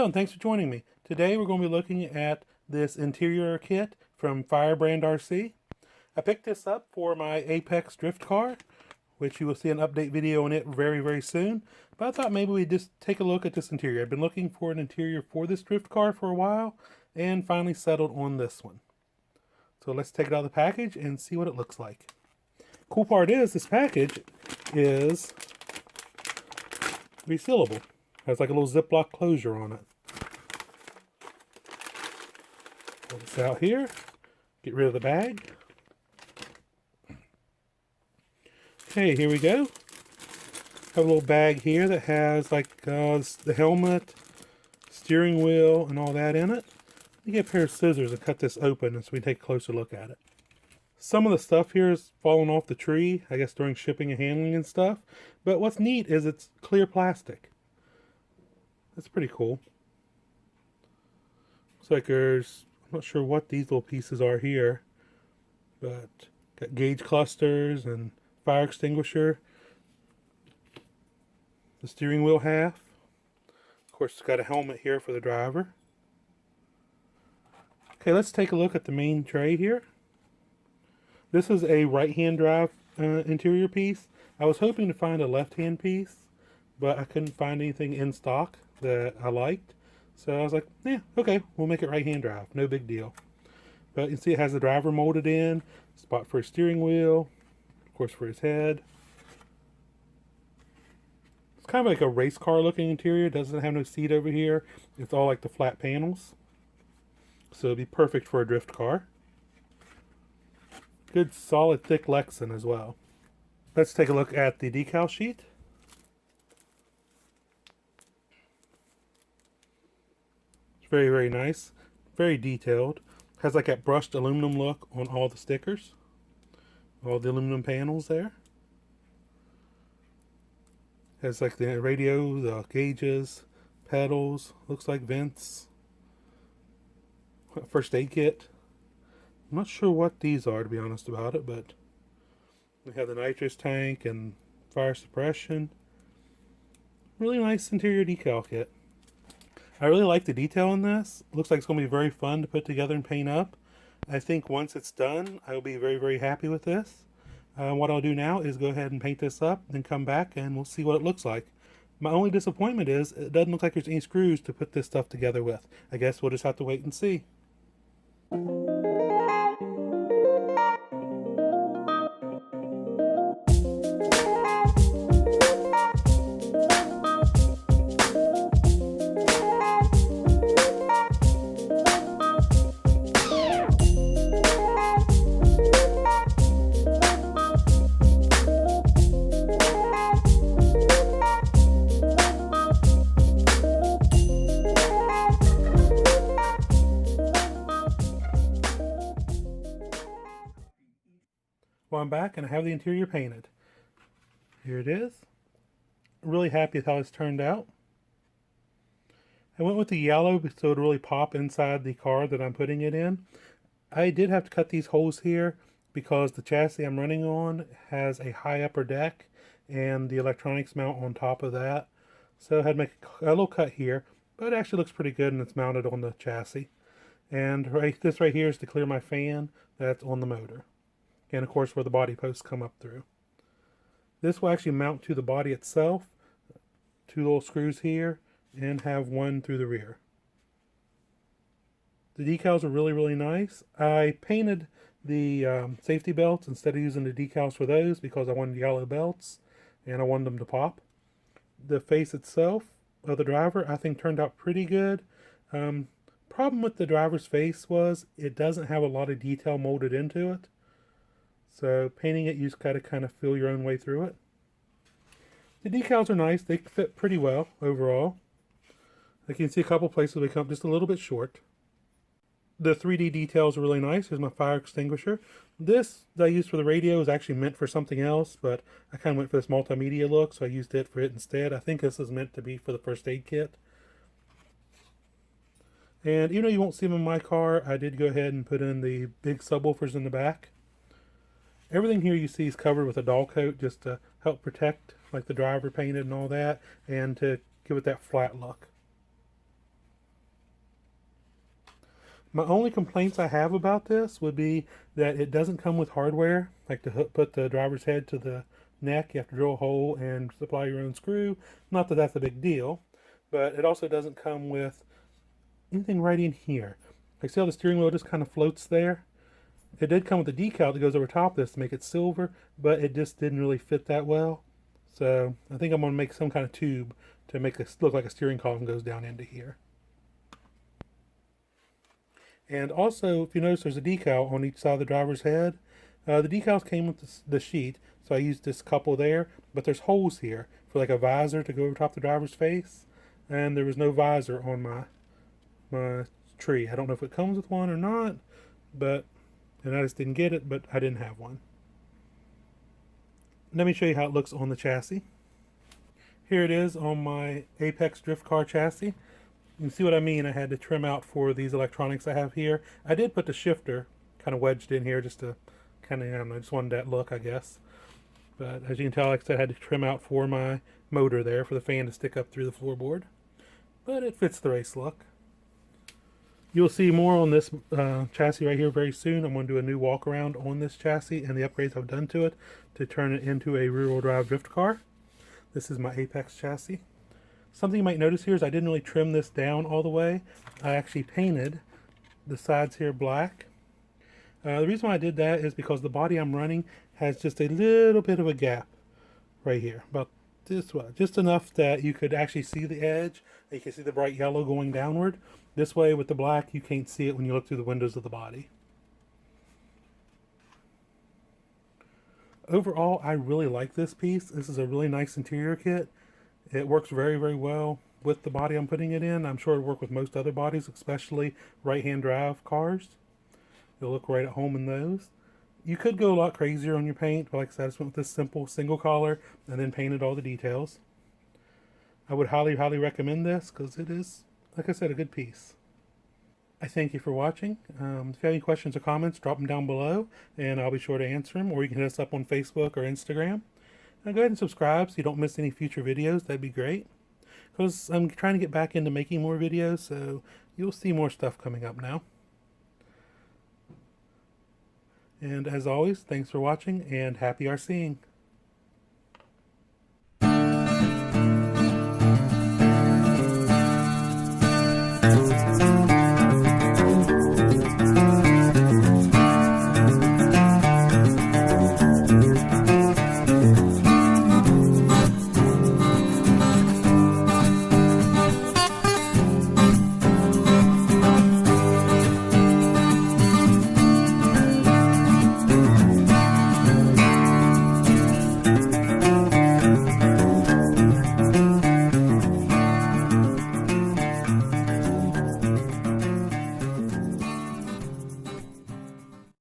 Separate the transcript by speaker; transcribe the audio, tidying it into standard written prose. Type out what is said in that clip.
Speaker 1: Hello and thanks for joining me. Today we're going to be looking at this interior kit from Firebrand RC. I picked this up for my Apex drift car, which you will see an update video on it very soon. But I thought maybe we'd just take a look at this interior. I've been looking for an interior for this drift car for a while and finally settled on this one. So let's take it out of the package and see what it looks like. Cool part is this package is resealable. Has like a little Ziploc closure on it. Pull this out here. Get rid of the bag. Okay, here we go. Have a little bag here that has like the helmet, steering wheel, and all that in it. Let me get a pair of scissors and cut this open so we can take a closer look at it. Some of the stuff here is falling off the tree, I guess during shipping and handling and stuff. But what's neat is it's clear plastic. That's pretty cool. Looks like there's, I'm not sure what these little pieces are here, but got gauge clusters and fire extinguisher. The steering wheel half. Of course, it's got a helmet here for the driver. Okay, let's take a look at the main tray here. This is a right-hand drive interior piece. I was hoping to find a left-hand piece, but I couldn't find anything in stock that I liked. So I was like, yeah, okay, we'll make it right-hand drive. No big deal. But you can see it has the driver molded in, spot for his steering wheel, of course for his head. It's kind of like a race car looking interior. It doesn't have no seat over here. It's all like the flat panels. So it'd be perfect for a drift car. Good solid thick Lexan as well. Let's take a look at the decal sheet. It's very nice. Very detailed. Has like that brushed aluminum look on all the stickers. All the aluminum panels there. Has like the radio, the gauges, pedals, looks like vents. First aid kit. I'm not sure what these are, to be honest about it, but we have the nitrous tank and fire suppression. Really nice interior decal kit. I really like the detail in this. Looks like it's going to be very fun to put together and paint up. I think once it's done, I will be very happy with this. What I'll do now is go ahead and paint this up, then come back and we'll see what it looks like. My only disappointment is it doesn't look like there's any screws to put this stuff together with. I guess we'll just have to wait and see. Well, I'm back and I have the interior painted. Here it is. Really happy with how it's turned out. I went with the yellow so it would really pop inside the car that I'm putting it in. I did have to cut these holes here because the chassis I'm running on has a high upper deck and the electronics mount on top of that. So I had to make a little cut here, but it actually looks pretty good and it's mounted on the chassis. And this right here is to clear my fan that's on the motor. And of course where the body posts come up through. This will actually mount to the body itself. Two little screws here and have one through the rear. The decals are really nice. I painted the safety belts instead of using the decals for those because I wanted yellow belts and I wanted them to pop. The face itself of the driver I think turned out pretty good. Problem with the driver's face was it doesn't have a lot of detail molded into it. So painting it, you just gotta kind of feel your own way through it. The decals are nice. They fit pretty well overall. Like you can see a couple places they come just a little bit short. The 3D details are really nice. Here's my fire extinguisher. This that I used for the radio is actually meant for something else, but I kind of went for this multimedia look, so I used it for it instead. I think this is meant to be for the first aid kit. And even though you won't see them in my car, I did go ahead and put in the big subwoofers in the back. Everything here you see is covered with a dull coat just to help protect, like the driver painted and all that, and to give it that flat look. My only complaints I have about this would be that it doesn't come with hardware, like to put the driver's head to the neck. You have to drill a hole and supply your own screw. Not that that's a big deal, but it also doesn't come with anything right in here. Like, see how the steering wheel just kind of floats there? It did come with a decal that goes over top of this to make it silver, but it just didn't really fit that well. So I think I'm going to make some kind of tube to make this look like a steering column goes down into here. And also, if you notice, there's a decal on each side of the driver's head. The decals came with the sheet, so I used this couple there, but there's holes here for like a visor to go over top the driver's face, and there was no visor on my tree. I don't know if it comes with one or not, and I just didn't get it, but I didn't have one. Let me show you how it looks on the chassis. Here it is on my Apex drift car chassis. You can see what I mean. I had to trim out for these electronics I have here. I did put the shifter kind of wedged in here just to kind of, I don't know, just wanted that look, I guess. But as you can tell, like I said, I had to trim out for my motor there for the fan to stick up through the floorboard. But it fits the race look. You'll see more on this chassis right here very soon. I'm going to do a new walk around on this chassis and the upgrades I've done to it to turn it into a rear-wheel drive drift car. This is my Apex chassis. Something you might notice here is I didn't really trim this down all the way. I actually painted the sides here black. The reason why I did that is because the body I'm running has just a little bit of a gap right here, about this way, just enough that you could actually see the edge. You can see the bright yellow going downward. This way with the black, you can't see it when you look through the windows of the body. Overall, I really like this piece. This is a really nice interior kit. It works very, very well with the body I'm putting it in. I'm sure it'll work with most other bodies, especially right-hand drive cars. You'll look right at home in those. You could go a lot crazier on your paint, but like I said, I just went with this simple single color and then painted all the details. I would highly, highly recommend this because it is, like I said, a good piece. I thank you for watching. If you have any questions or comments, drop them down below and I'll be sure to answer them, or you can hit us up on Facebook or Instagram. Go ahead and subscribe so you don't miss any future videos. That'd be great. Because I'm trying to get back into making more videos, so you'll see more stuff coming up now. And as always, thanks for watching and happy RCing.